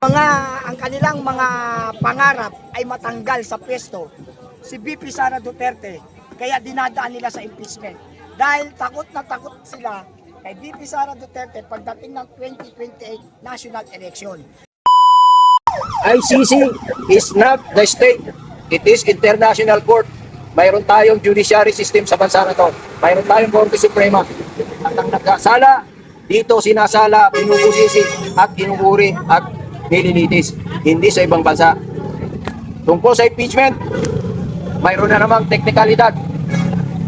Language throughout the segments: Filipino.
Ang kanilang mga pangarap ay matanggal sa pwesto si VP Sara Duterte, kaya dinadaan nila sa impeachment dahil takot na takot sila kay VP Sara Duterte pagdating ng 2028 national election. ICC is not the state, it is international court. Mayroon tayong judiciary system sa bansa na to, mayroon tayong Korte Suprema, at ang nagkasala dito sinasala, pinupusisi at inukuri at nililitis, hindi sa ibang bansa. Tungkol sa impeachment, mayroon na namang teknikalidad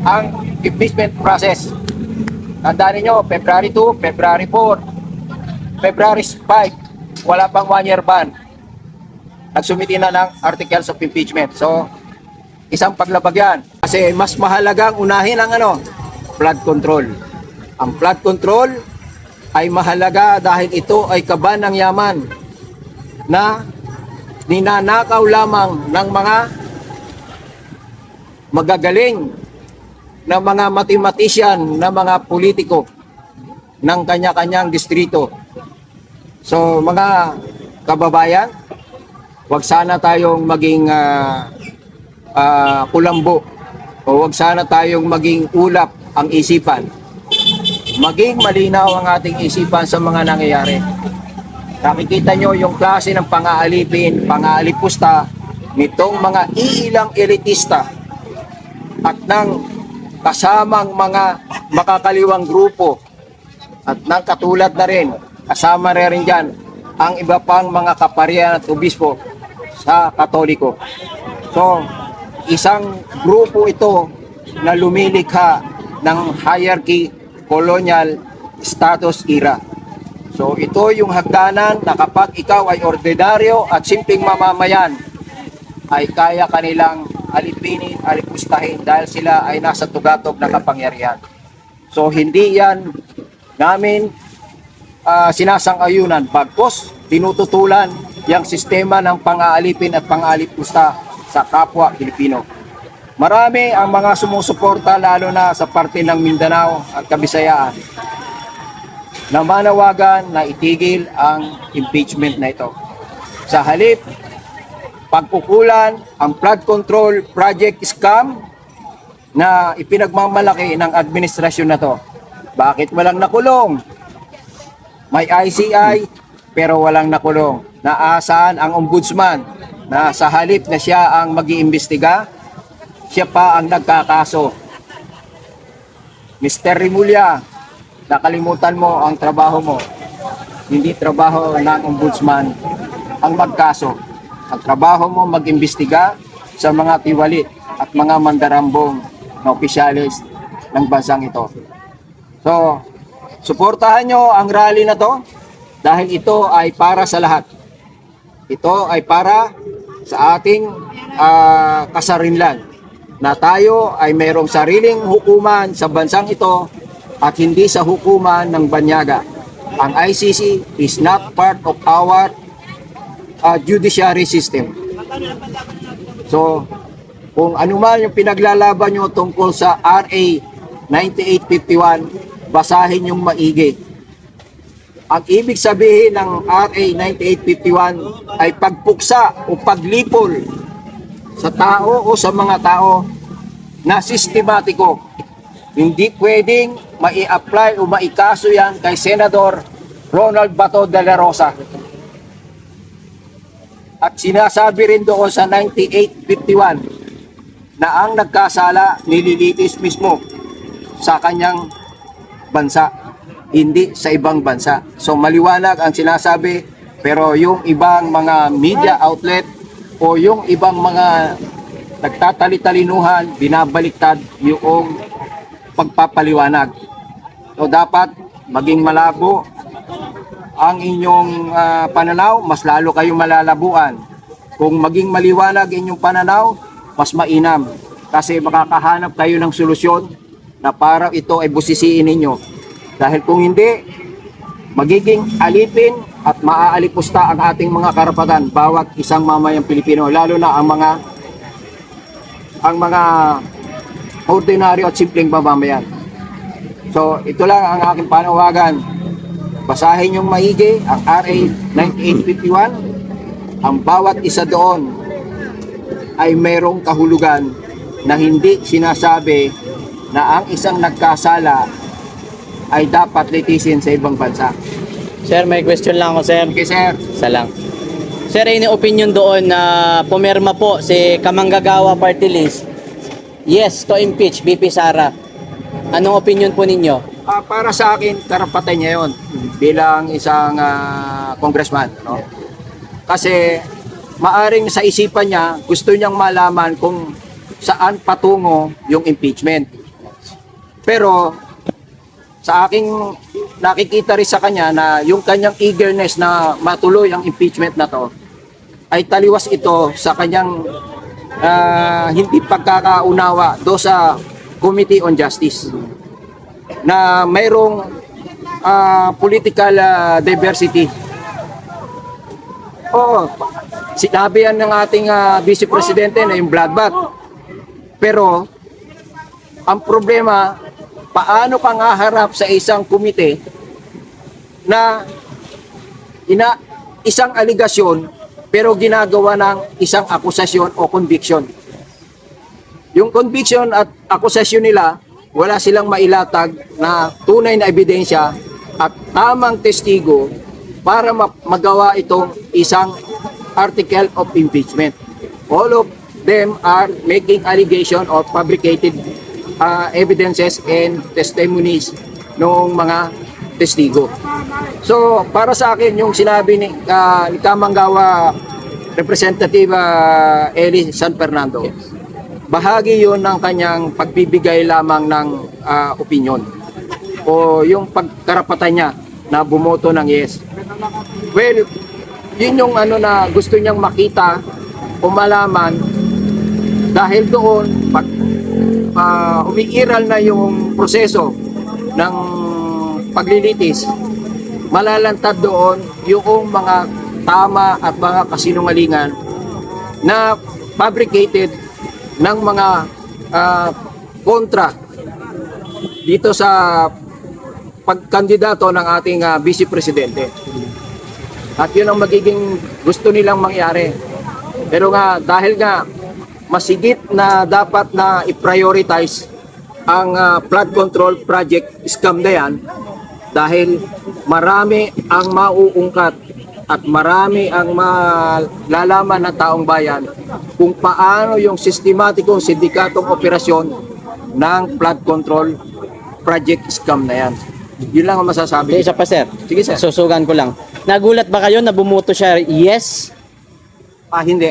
ang impeachment process. Tandaan niyo, February 2, February 4, February 5, wala pang 1 year ban, nagsumiti na ng articles of impeachment. So, isang paglabag yan. Kasi mas mahalagang unahin ang flood control. Ang flood control ay mahalaga dahil ito ay kaban ng yaman na ninanakaw lamang ng mga magagaling na mga mathematician, na mga politiko ng kanya-kanyang distrito. So mga kababayan, wag sana tayong maging kulambo o wag sana tayong maging ulap ang isipan. Maging malinaw ang ating isipan sa mga nangyayari. Nakikita nyo yung klase ng pang-aalipin, pang-aalipusta nitong mga iilang elitista at ng kasamang mga makakaliwang grupo at ng katulad na rin, kasama rin dyan ang iba pang mga kaparian at obispo sa Katoliko. So, isang grupo ito na lumilikha ng hierarchy colonial status era. So ito yung hagdanan na kapag ikaw ay ordinaryo at simpleng mamamayan, ay kaya kanilang alipinin, alipustahin dahil sila ay nasa tugatog na kapangyarihan. So hindi yan namin sinasang-ayunan, bagkus tinututulan yung sistema ng pang-aalipin at pang-aalipusta sa kapwa Pilipino. Marami ang mga sumusuporta lalo na sa parte ng Mindanao at Kabisayaan na manawagan na itigil ang impeachment na ito. Sa halip, pagkukulan ang flood control project scam na ipinagmamalaki ng administrasyon na to. Bakit walang nakulong? May ICI pero walang nakulong. Naasaan ang ombudsman na sa halip na siya ang mag-iimbestiga, siya pa ang nagkakaso. Mr. Rimulya, nakalimutan mo ang trabaho mo. Hindi trabaho ng ombudsman ang magkaso. Ang trabaho mo mag-imbestiga sa mga tiwalit at mga mandarambong na opisyalis ng bansang ito. So, suportahan nyo ang rally na to dahil ito ay para sa lahat. Ito ay para sa ating kasarinlan na tayo ay mayroong sariling hukuman sa bansang ito at hindi sa hukuman ng banyaga. Ang ICC is not part of our judiciary system. So, kung ano man yung pinaglalaban nyo tungkol sa RA 9851, basahin yung maigi. Ang ibig sabihin ng RA 9851 ay pagpuksa o paglipol sa tao o sa mga tao na sistematiko. Hindi pwedeng mai-apply o maikaso yan kay Senador Ronald Bato de la Rosa. At sinasabi rin doon sa 9851 na ang nagkasala nililitis mismo sa kanyang bansa, hindi sa ibang bansa. So maliwanag ang sinasabi, pero yung ibang mga media outlet o yung ibang mga nagtatali-talinuhan, binabaliktad yung pagpapaliwanag. So dapat maging malabo ang inyong pananaw, mas lalo kayong malalabuan. Kung maging maliwanag inyong pananaw, mas mainam. Kasi makakahanap kayo ng solusyon na para ito ay busisiin ninyo. Dahil kung hindi, magiging alipin at maaalipusta ang ating mga karapatan bawat isang mamayang Pilipino, lalo na ang mga ordinaryo at simpleng mamamayan. So ito lang ang aking panawagan basahin yung maigi ang RA 9851. Ang bawat isa doon ay mayroong kahulugan na hindi sinasabi na ang isang nagkasala ay dapat litisin sa ibang bansa. Sir, may question lang ako, sir. Okay, sir. Isa lang. Sir, any opinion doon na pumirma po si Kamanggagawa Party List, yes to impeach BP Sara? Anong opinion po ninyo? Para sa akin, karapatan niya yon bilang isang congressman. No? Kasi maaring sa isipan niya, gusto niyang malaman kung saan patungo yung impeachment. Pero sa aking nakikita rin sa kanya na yung kanyang eagerness na matuloy ang impeachment na to ay taliwas ito sa kanyang hindi pagkakaunawa do sa Committee on Justice na mayroong political diversity. Oo, sinabi yan ng ating Vice Presidente na yung bloodbath. Pero ang problema, paano ka nga harap sa isang komite na isang aligasyon pero ginagawa ng isang akusasyon o conviction. Yung conviction at akusasyon nila, wala silang mailatag na tunay na ebidensya at tamang testigo para magawa itong isang article of impeachment. All of them are making allegation or fabricated evidences and testimonies ng mga testigo. So, para sa akin, yung sinabi ni Kamanggagawa Representative Eli San Fernando, bahagi yun ng kanyang pagbibigay lamang ng opinion o yung pagkarapatan niya na bumoto ng yes. Well, yun yung na gusto niyang makita o malaman dahil doon pag umiiral na yung proseso ng paglilitis, malalantad doon yung mga tama at mga kasinungalingan na fabricated ng mga kontra dito sa pagkandidato ng ating Vice Presidente. At yun ang magiging gusto nilang mangyari. Pero nga, dahil nga masigit na dapat na i-prioritize ang flood control project scam na yan, dahil marami ang mauungkat at marami ang malalaman ng taong bayan kung paano yung sistematikong sindikatong operasyon ng flood control project scam na yan. Yun lang ang masasabi. Isa pa, sir. Sige, sir. Susugan ko lang. Nagulat ba kayo na bumuto siya yes? Hindi.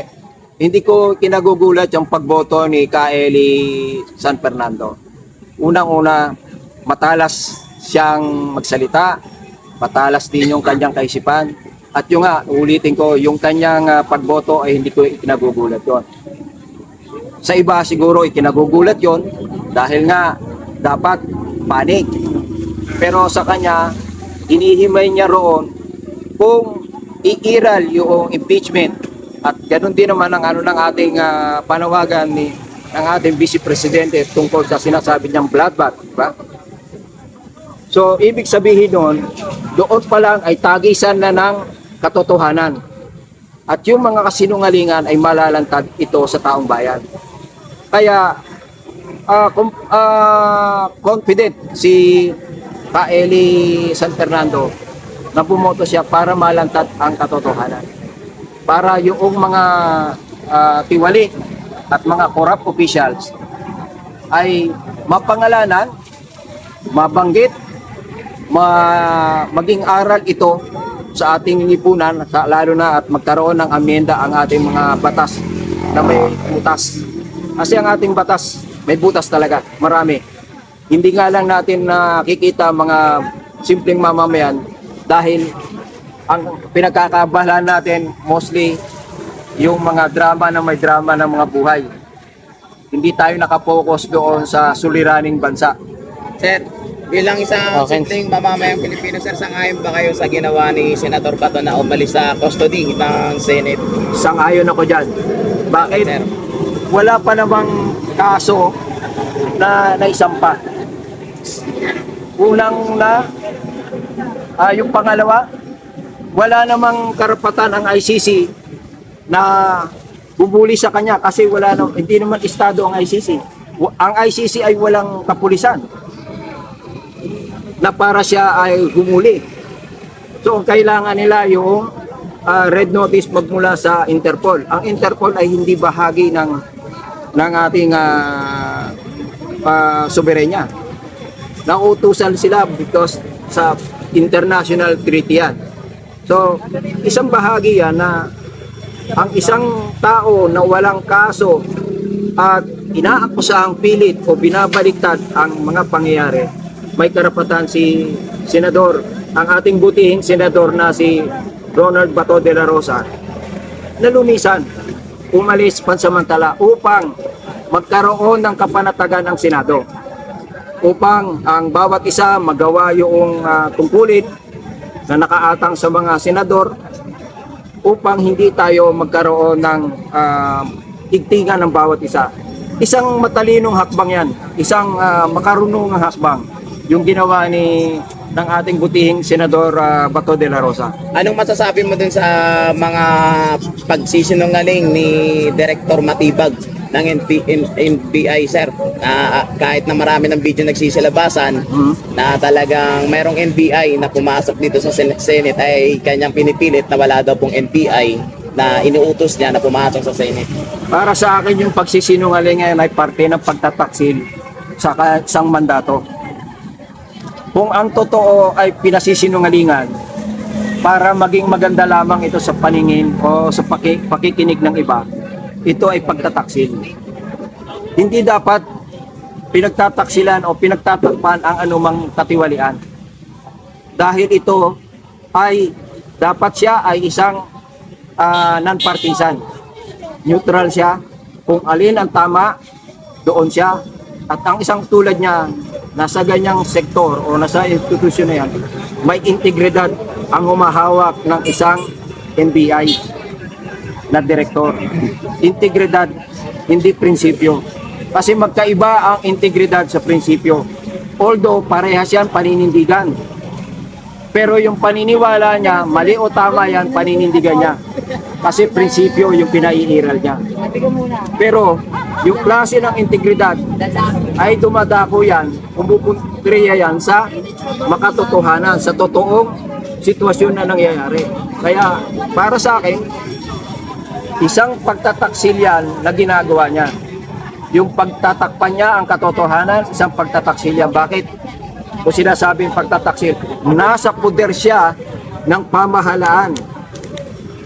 Hindi ko kinagugulat yung pagboto ni Kaeli San Fernando. Unang-una, matalas siyang magsalita, matalas din yung kanyang kaisipan. At yung ulitin ko, yung kanyang pagboto ay hindi ko ikinagugulat yon. Sa iba siguro ikinagugulat yon dahil nga dapat panig. Pero sa kanya, hinihimay niya roon kung iiral yung impeachment. At ganoon din naman ang ng ating panawagan ng ating Vice Presidente tungkol sa sinasabi niyang bloodbath, diba? So, ibig sabihin doon pa lang ay tagisan na ng katotohanan. At yung mga kasinungalingan ay malalantad ito sa taong bayan. Kaya, confident si Kaeli San Fernando na bumoto siya para malantad ang katotohanan. Para yung mga tiwali at mga corrupt officials ay mapangalanan, mabanggit, maging aral ito sa ating lipunan, lalo na at magkaroon ng amyenda ang ating mga batas na may butas. Kasi ang ating batas may butas talaga, marami. Hindi nga lang natin nakikita mga simpleng mamamayan dahil ang pinagkakabalan natin mostly yung mga drama na may drama ng mga buhay. Hindi tayo nakapokus doon sa suliraning bansa. Sir, bilang isang simpleng mamamayang Pilipino, sir, sang-ayon ba kayo sa ginawa ni Senator Bato na umalis sa custody ng Senate? Sang-ayon ako dyan. Bakit? Sir. Wala pa namang kaso na naisampa. Unang Yung pangalawa, wala namang karapatan ang ICC na bubuli sa kanya kasi hindi naman estado ang ICC. Ang ICC ay walang kapulisan na para siya ay humuli. So kailangan nila yung red notice magmula sa Interpol. Ang Interpol ay hindi bahagi ng ating soberenya. Nauutusan sila because sa international treaty yan. So, isang bahagi yan na ang isang tao na walang kaso at inaakusahang pilit o binabaliktad ang mga pangyayari, may karapatan si Senador, ang ating butihing Senador na si Ronald Bato de la Rosa, na lumisan, umalis pansamantala upang magkaroon ng kapanatagan ng Senado, upang ang bawat isa magawa yung tungkulin na nakaatang sa mga senador, upang hindi tayo magkaroon ng higtingan ng bawat isa. Isang matalinong hakbang yan, isang makarunong hakbang yung ginawa ng ating butihing Senador Bato de la Rosa. Anong masasabi mo dun sa mga pagsisinungaling ni Director Matibag ng NBI, sir? Kahit na marami ng video nagsisilabasan na talagang mayroong NBI na pumasok dito sa Senate ay kanyang pinipilit na wala daw pong NBI na inuutos niya na pumasok sa Senate. Para sa akin yung pagsisinungaling ngayon ay parte ng pagtataksil sa isang mandato. Kung ang totoo ay pinasisinungalingan para maging maganda lamang ito sa paningin o sa pakikinig ng iba, ito ay pagtataksil. Hindi dapat pinagtataksilan o pinagtatakpan ang anumang katiwalian. Dahil ito ay dapat siya ay isang non-partisan. Neutral siya. Kung alin ang tama, doon siya. At ang isang tulad niya, nasa ganyang sektor o nasa institusyon na yan, may integridad ang humahawak ng isang NBI na direktor. Integridad, hindi prinsipyo. Kasi magkaiba ang integridad sa prinsipyo. Although parehas yan paninindigan. Pero yung paniniwala niya, mali o tama yan, paninindigan niya. Kasi prinsipyo yung pinaiiral niya. Pero yung klase ng integridad ay dumadako yan, pumupuntriya yan sa makatotohanan, sa totoong sitwasyon na nangyayari. Kaya para sa akin, isang pagtataksil yan na ginagawa niya. Yung pagtatakpan niya ang katotohanan, isang pagtataksil yan. Bakit? Kung sinasabing pagtataksil, nasa poder siya ng pamahalaan.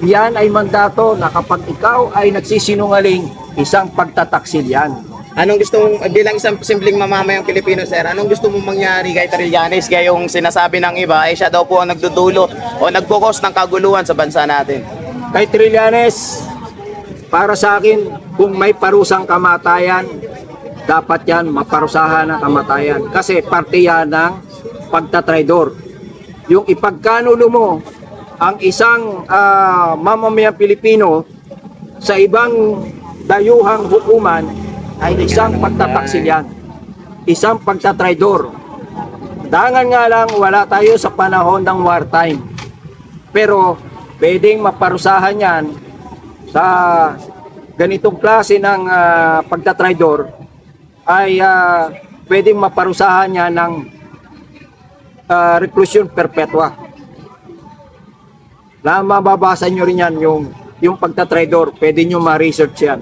Yan ay mandato na kapag ikaw ay nagsisinungaling, isang pagtataksil yan. Anong gusto mong, bilang isang simpleng mamamayang Pilipino, sir, anong gusto mong mangyari kay Trillanes kaya yung sinasabi ng iba ay siya daw po ang nagdudulo o nagkukos ng kaguluhan sa bansa natin? Kay Trillanes, para sa akin, kung may parusang kamatayan, dapat yan maparusahan ng kamatayan. Kasi parte yan ng pagtatraidor. Yung ipagkanulo mo ang isang mamamayang Pilipino sa ibang dayuhang hukuman ay isang pagtataksil yan. Isang pagtatraidor. Dangan nga lang wala tayo sa panahon ng wartime. Pero pwedeng maparusahan yan sa ganitong klase ng pagtatraidor ay pwedeng maparusahan niya ng reclusion perpetua. Na mababasa nyo rin yan yung pagtatraidor, pwede nyo ma-research yan.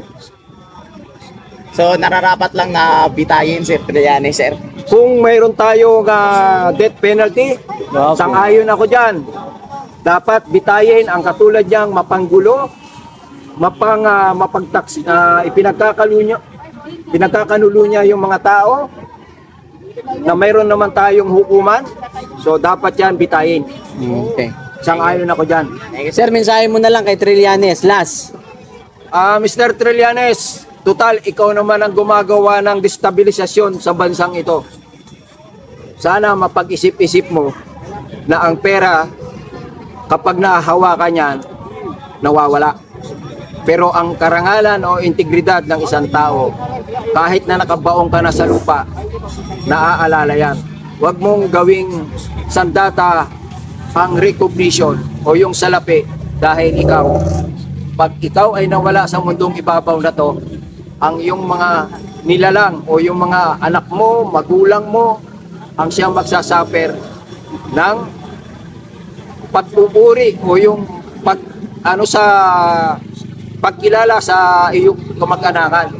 So nararapat lang na bitayin si Trillanes, sir. Kung mayroon tayong death penalty, sang-ayon ako dyan. Dapat bitayin ang katulad niyang mapanggulo, pinagkakanulo niya yung mga tao na mayroon naman tayong hukuman. So dapat yan bitayin. Okay. Sang-ayon ako dyan. Sir, mensahe mo na lang kay Trillanes, last. Mr. Trillanes, total, ikaw naman ang gumagawa ng destabilisasyon sa bansang ito. Sana mapag-isip-isip mo na ang pera, kapag nahahawakan yan, nawawala. Pero ang karangalan o integridad ng isang tao, kahit na nakabaong ka na sa lupa, naaalala yan. Huwag mong gawing sandata ang recognition o yung salapi dahil pag ikaw ay nawala sa mundong ibabaw na to, ang yung mga nilalang o yung mga anak mo, magulang mo, ang siyang magsasuffer ng pagpupuri o yung sa pagkilala sa iyong kamag-anakan.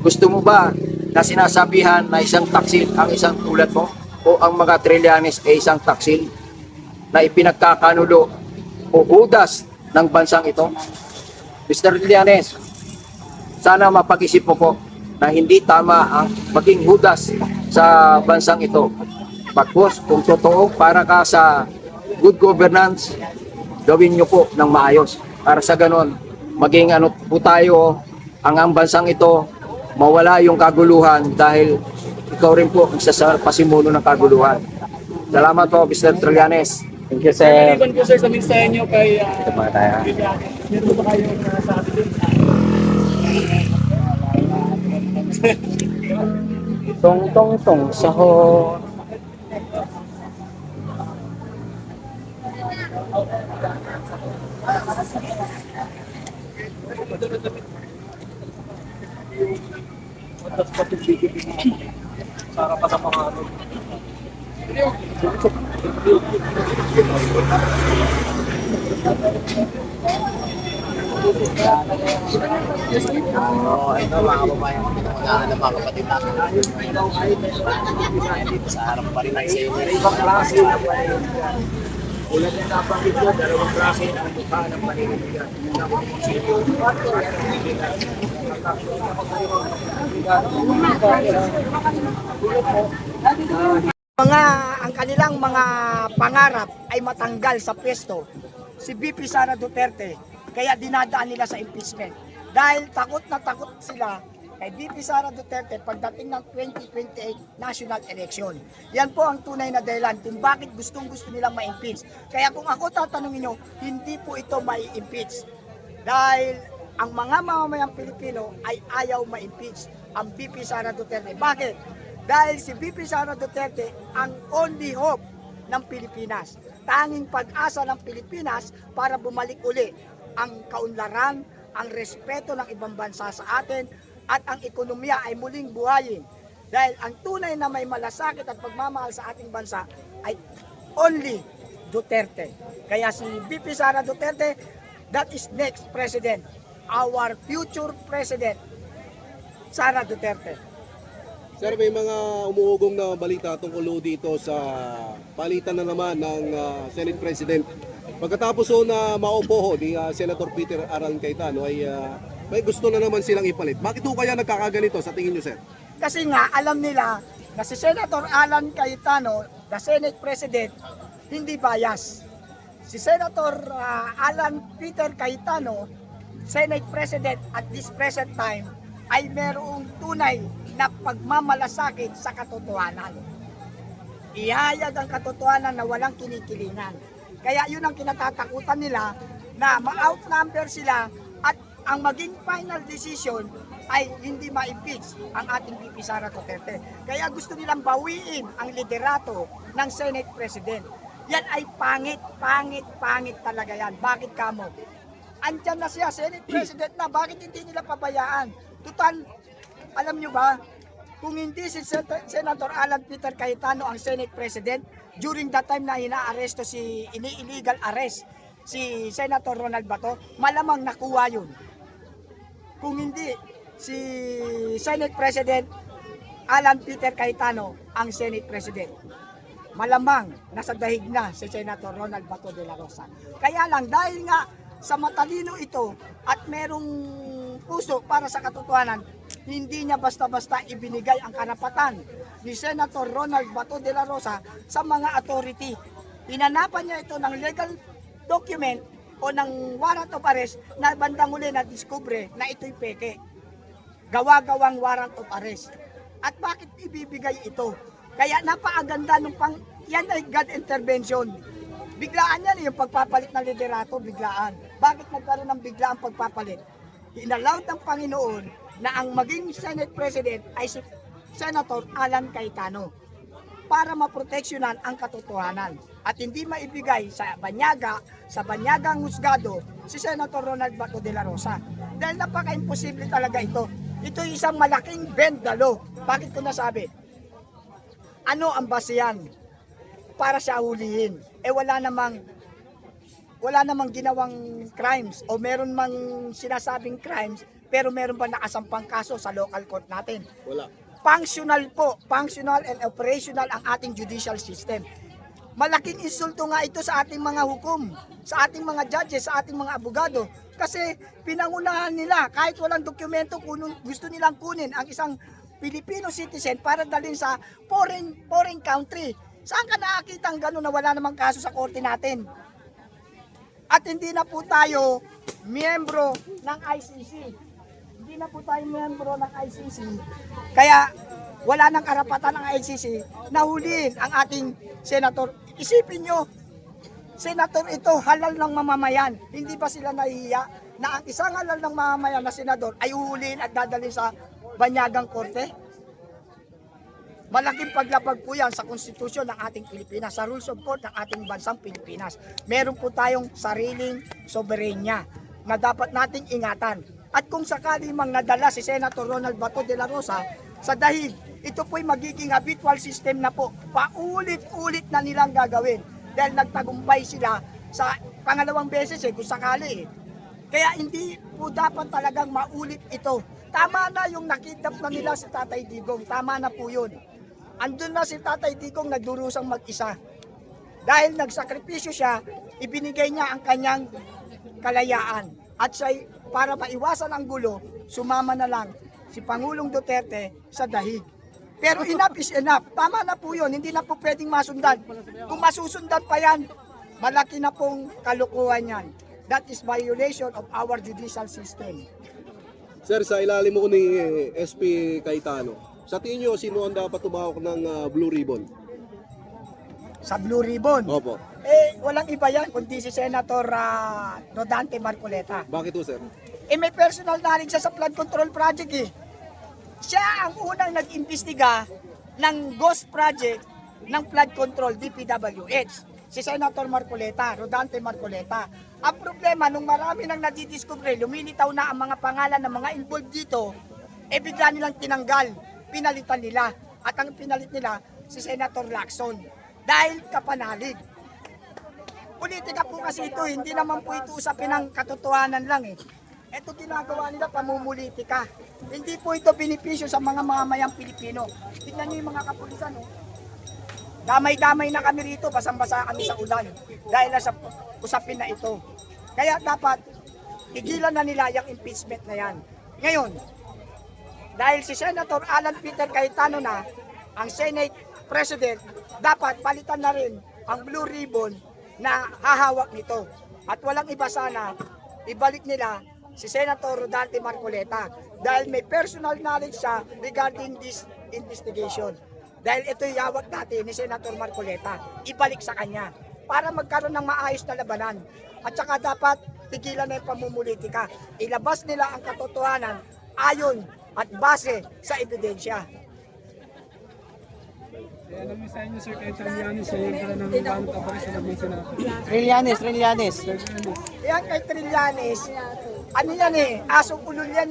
Gusto mo ba na sinasabihan na isang taksil ang isang tulad mo o ang mga Trillanes ay isang taksil na ipinagkakanulo o hudas ng bansang ito? Mr. Trillanes, sana mapag-isip mo po na hindi tama ang maging hudas sa bansang ito. Bagkus, kung totoo para ka sa good governance, gawin nyo po ng maayos. Para sa ganon, maging po tayo, ang bansang ito, mawala yung kaguluhan dahil ikaw rin po ang pasimuno ng kaguluhan. Salamat po, Mr. Trillanes. Thank you, sir. Maliban po sir sa mensahe nyo kay Ito muna tayo. meron ba kayong sabi din? Tong tong tong saho. Para pa sa mga ano. Ito mga kababayan, pinangungahan ng mga kapatid natin. Dito sa harap pa rin ay sa inyo. Ibang klase ng paninindigan. Ulan na nabanggit ko, dalawang klase ng mukha ng paninindigan. Ang kanilang mga pangarap ay matanggal sa pwesto si VP Sara Duterte, kaya dinadaan nila sa impeachment dahil takot na takot sila kay VP Sara Duterte pagdating ng 2028 national election. Yan po ang tunay na dahilan kung bakit gustong-gusto nilang ma-impeach. Kaya kung ako tatanungin nyo, hindi po ito ma-impeach dahil ang mga mamamayang Pilipino ay ayaw ma-impeach ang VP Sara Duterte. Bakit? Dahil si VP Sara Duterte ang only hope ng Pilipinas. Tanging pag-asa ng Pilipinas para bumalik uli ang kaunlaran, ang respeto ng ibang bansa sa atin at ang ekonomiya ay muling buhayin. Dahil ang tunay na may malasakit at pagmamahal sa ating bansa ay only Duterte. Kaya si VP Sara Duterte, that is next president, our future president, Sara Duterte. Sir, may mga umuugong na balita tungkol dito sa palitan na naman ng Senate President. Pagkatapos na maupo ni Senator Peter Aran Cayetano ay may gusto na naman silang ipalit. Bakit kaya nagkakaganito sa tingin niyo, sir? Kasi nga alam nila na si Senator Alan Cayetano, the Senate President, hindi bias. Si Senator Alan Peter Cayetano, Senate President at this present time, ay merong tunay na pagmamalasakit sa katotohanan. Ihayag ang katotohanan na walang kinikilingan. Kaya yun ang kinatatakutan nila na ma-outnumber sila at ang maging final decision ay hindi ma-impeach ang ating VP Sara Duterte. Kaya gusto nilang bawiin ang liderato ng Senate President. Yan ay pangit talaga yan. Bakit kamo? Andyan na siya, Senate President na, bakit hindi nila pabayaan? Tutal, alam nyo ba, kung hindi si Senator Alan Peter Cayetano ang Senate President, during that time na ina-aresto illegal arrest si Senator Ronald Bato, malamang nakuha yun. Kung hindi si Senate President Alan Peter Cayetano ang Senate President, malamang nasa dahig na si Senator Ronald Bato de la Rosa. Kaya lang, dahil nga sa matalino ito at merong puso para sa katotohanan, hindi niya basta-basta ibinigay ang karapatan ni Senator Ronald Bato de la Rosa sa mga authority. Hinanapan niya ito ng legal document o ng warrant of arrest na bandang huli na diskubre na ito'y peke. Gawa-gawang warrant of arrest. At bakit ibibigay ito? Kaya napakaganda nung yan ay God intervention. Biglaan yan yung pagpapalit ng liderato, biglaan. Bakit nagkaroon ng biglaan pagpapalit? Inallowed ng Panginoon na ang maging Senate President ay si Senator Alan Cayetano. para maproteksyonan ang katotohanan at hindi maibigay sa banyagang husgado si Senator Ronald Bato de la Rosa. Dahil napaka-imposible talaga ito. Ito ay isang malaking bendalo. Bakit ko nasabi? Ano ang basehan para siya hulihin? Wala namang ginawang crimes o meron mang sinasabing crimes pero meron ba nakasampang kaso sa local court natin? Wala. Functional and operational ang ating judicial system. Malaking insulto nga ito sa ating mga hukom, sa ating mga judges, sa ating mga abogado. Kasi pinangunahan nila, kahit walang dokumento, gusto nilang kunin ang isang Filipino citizen para dalhin sa foreign country. Saan ka nakakita ang gano'n na wala namang kaso sa korte natin? At hindi na po tayo miyembro ng ICC. Hindi na po tayo miyembro ng ICC. Kaya wala nang karapatan ng ICC na huliin ang ating senator. Isipin nyo, senator ito, halal ng mamamayan. Hindi ba sila nahihiya na ang isang halal ng mamamayan na senador ay huhuliin at dadalhin sa banyagang korte? Malaking paglabag po yan sa konstitusyon ng ating Pilipinas, sa rules of court ng ating bansang Pilipinas. Meron po tayong sariling soberenya na dapat nating ingatan. At kung sakali mang nadala si Senator Ronald Bato de la Rosa sa dahig, ito po'y magiging habitual system na po. Paulit-ulit na nilang gagawin dahil nagtagumpay sila sa pangalawang beses kung sakali. Kaya hindi po dapat talagang maulit ito. Tama na yung nakidnap na nila si Tatay Digong. Tama na po yun. Andun na si Tatay Digong nagdurusang mag-isa. Dahil nagsakripisyo siya, ibinigay niya ang kanyang kalayaan. At siya, para maiwasan ang gulo, sumama na lang si Pangulong Duterte sa dahig. Pero enough is enough. Tama na po yun. Hindi na po pwedeng masundan. Kung masusundan pa yan, malaki na pong kalukuhan yan. That is violation of our judicial system. Sir, sa ilalim mo ni SP Cayetano, sa tingin nyo, sino ang dapat tumawak ng Blue Ribbon? Sa Blue Ribbon? Opo. Walang iba yan kundi si Senator Rodante Marcoleta. Bakit po, sir? May personal knowledge siya sa flood control project Siya ang unang nag-imbestiga ng ghost project ng flood control DPWH. Si Senator Marcoleta, Rodante Marcoleta. Ang problema, nung marami nang nadidiscover, lumilitaw na ang mga pangalan ng mga involved dito, bigla nilang tinanggal, pinalitan nila. At ang pinalit nila, si Senator Lacson. Dahil kapanalig. Politika po kasi ito, hindi naman po ito usapin ng katotohanan lang Ito ginagawa nila, pamumulitika. Hindi po ito benepisyo sa mga mamamayang Pilipino. Tingnan niyo yung mga kapulisan Damay-damay na kami rito, basang-basa kami sa ulan. Dahil sa usapin na ito. Kaya dapat, tigilan na nila yung impeachment na yan. Ngayon, dahil si Senator Alan Peter Cayetano na, ang Senate President, dapat palitan na rin ang Blue Ribbon na hahawak nito. At walang iba sana, ibalik nila si Senator Rodante Marcoleta dahil may personal knowledge siya regarding this investigation. Dahil ito yung hawak natin ni Senator Marcoleta, ibalik sa kanya para magkaroon ng maayos na labanan. At saka dapat tigilan na yung pamumulitika. Ilabas nila ang katotohanan ayon at base sa ebidensya. Alam mo sa inyo, Sir, kahit Trillanes, sa yung pala ng Banta pa rin sa labang Senado. Trillanes. Yan kay Trillanes, ano yan asong ulol yan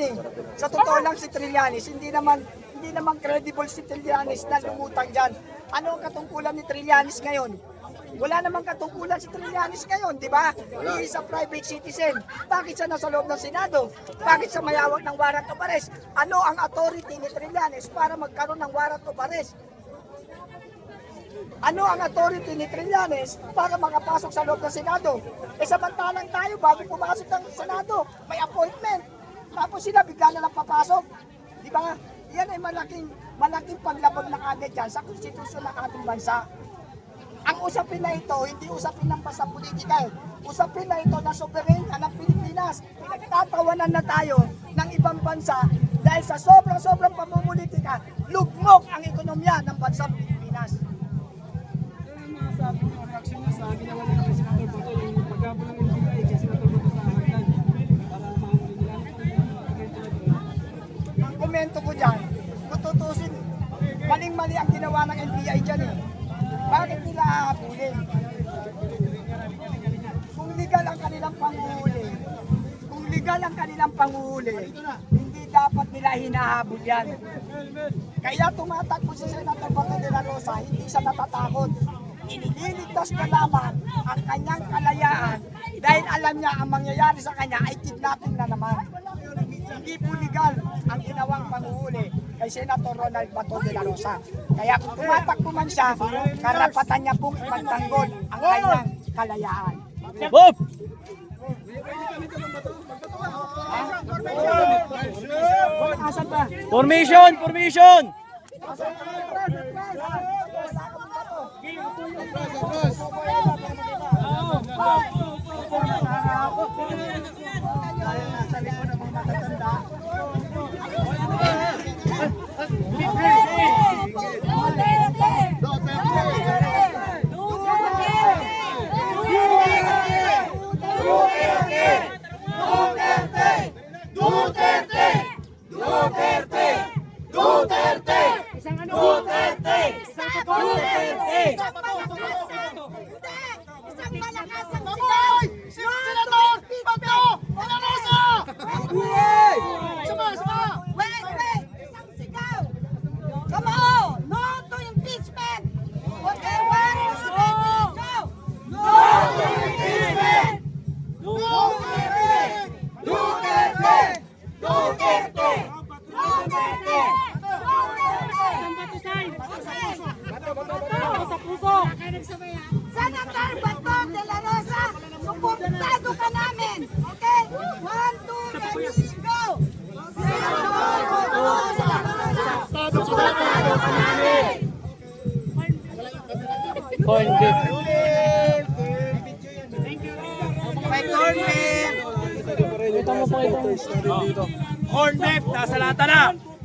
Sa totoo lang si Trillanes, hindi naman credible si Trillanes na lumutang dyan. Ano ang katungkulan ni Trillanes ngayon? Wala namang katungkulan si Trillanes ngayon, di ba? He is a private citizen. Bakit siya nasa loob ng Senado? Bakit siya mayawak ng warrant of arrest? Ano ang authority ni Trillanes para magkaroon ng warrant of arrest? Ano ang authority ni Trillanes para makapasok sa loob ng Senado? Samantalang tayo, bago pumasok ng Senado, may appointment. Tapos sila bigla na lang papasok. Di ba? Yan ay malaking paglabag na agad dyan sa konstitusyon ng ating bansa. Ang usapin na ito, hindi usapin ng basta politika Usapin na ito na soberenya ng Pilipinas. Pinagtatawanan na tayo ng ibang bansa dahil sa sobrang pamumulitika, lugmok ang ekonomiya ng bansang Pilipinas. Sabi niyo, reaction niya sa ginawa nila kay Senator Bato, yung pagkabol ng NBI kay Senator Bato sa hagdan para mahuli nila. Ang Ang komento ko dyan, kung tutusin, maling Maling-mali ang ginawa ng NBI dyan eh. Bakit nila hahabulin? Kung legal ang kanilang panguhuli, hindi dapat nila hinahabol yan. Kaya tumatakbo si Senator Bato de la Rosa, hindi siya natatakot. Iniligtas na lamang ang kanyang kalayaan dahil alam niya ang mangyayari sa kanya ay kidnapping na naman. Hindi po legal ang ginawang panguhuli kay Senator Ronald Bato de la Rosa. Kaya kung tumatakbo man siya, karapatan niya pong ipagtanggol ang kanyang kalayaan. Bob! Asan pa? Formation! Formation! Isang malakas ang sigaw! Senator Bato de la Rosa! Wait! Isang sigaw! Come on! No to impeachment! Okay, 1, 2, 3, go! No to impeachment! Senator Bato de la Rosa, suportado ka namin. Okay? 1, 2, 3, go! Senator Bato de la Rosa, suportado ka namin. Corn beef. Corn beef, nasa lata na.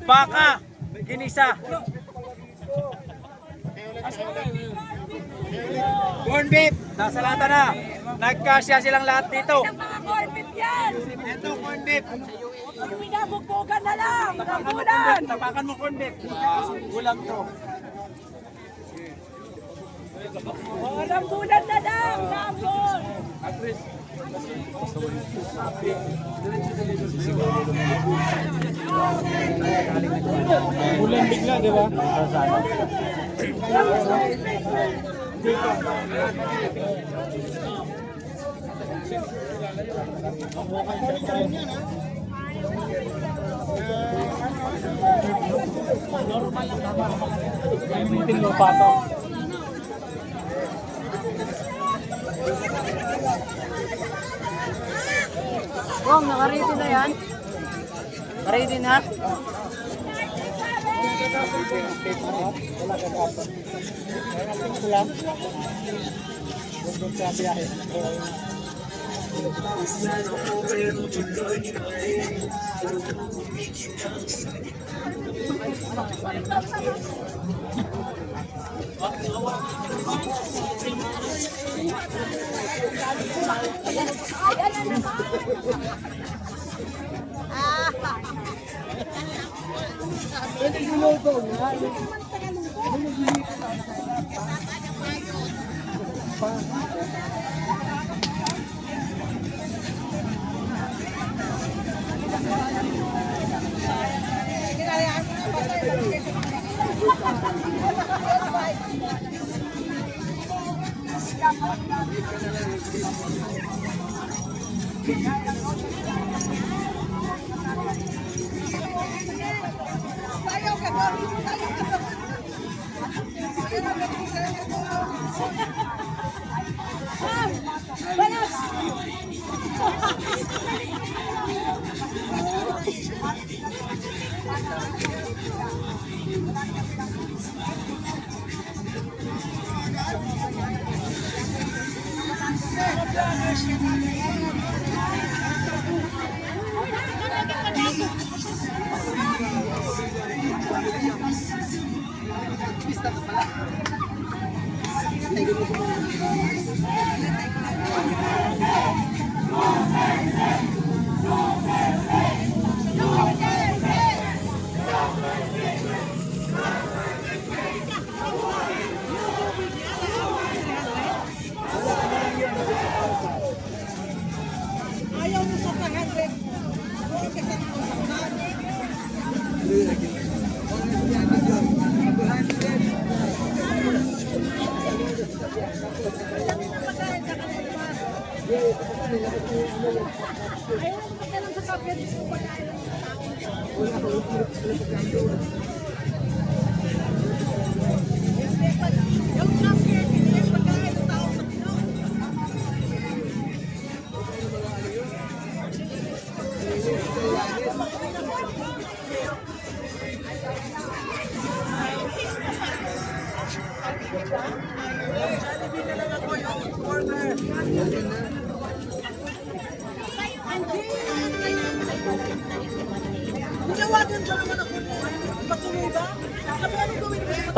Baka, ginisa. Corn beef, nasa lata na. Nagkasya silang lahat dito. Mga corn beef yan! Ito, corn beef. Pinabugbugan na lang! Tapakan mo corn beef. Ulam to. Rambulan na lang! Rambul! Ulan bigla, di ba? Gamitin mo pa to. Bong, naka-ready na yan? Ready na?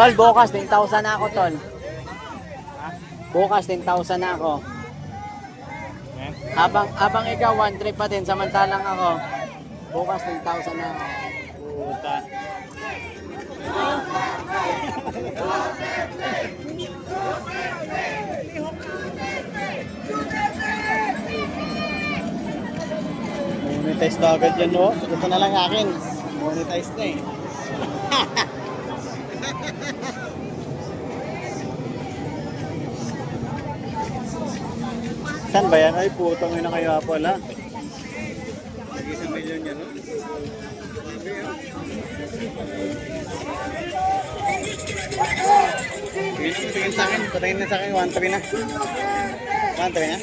Tol, bukas 10,000 na ako, tol. Bukas 10,000 na ako. Habang ikaw 1 trip pa din, samantalang ako. Bukas 10,000 na ako. Puta. Monetize na agad yan, no? Ito na lang akin. Monetize na eh. Saan ba yan? Ay, putang ina kaya pala. Nag-1 milyon yan, no? Tingin sa akin. Patayin na sa akin. 1-3 na. 1-3 na?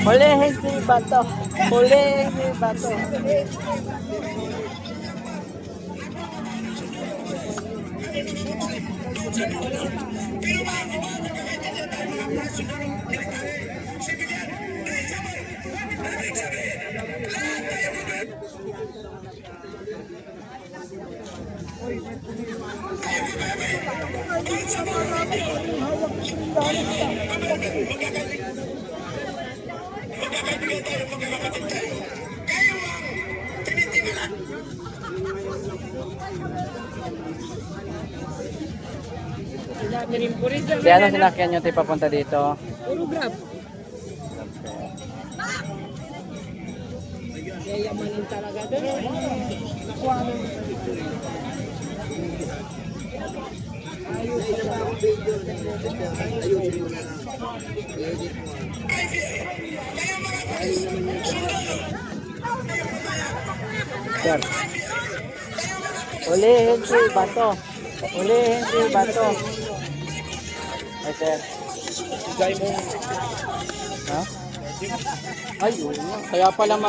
Hulihin si Bato. Hulihin si Bato. Si ano sinakyan nyo tayo papunta dito? Puro grab. Yayamanin talaga doon. Nakuha mo. Sir. Hulihin si Bato. Hulihin si Bato. Ay, sir. Ha? Ay, yun nga. Kaya pala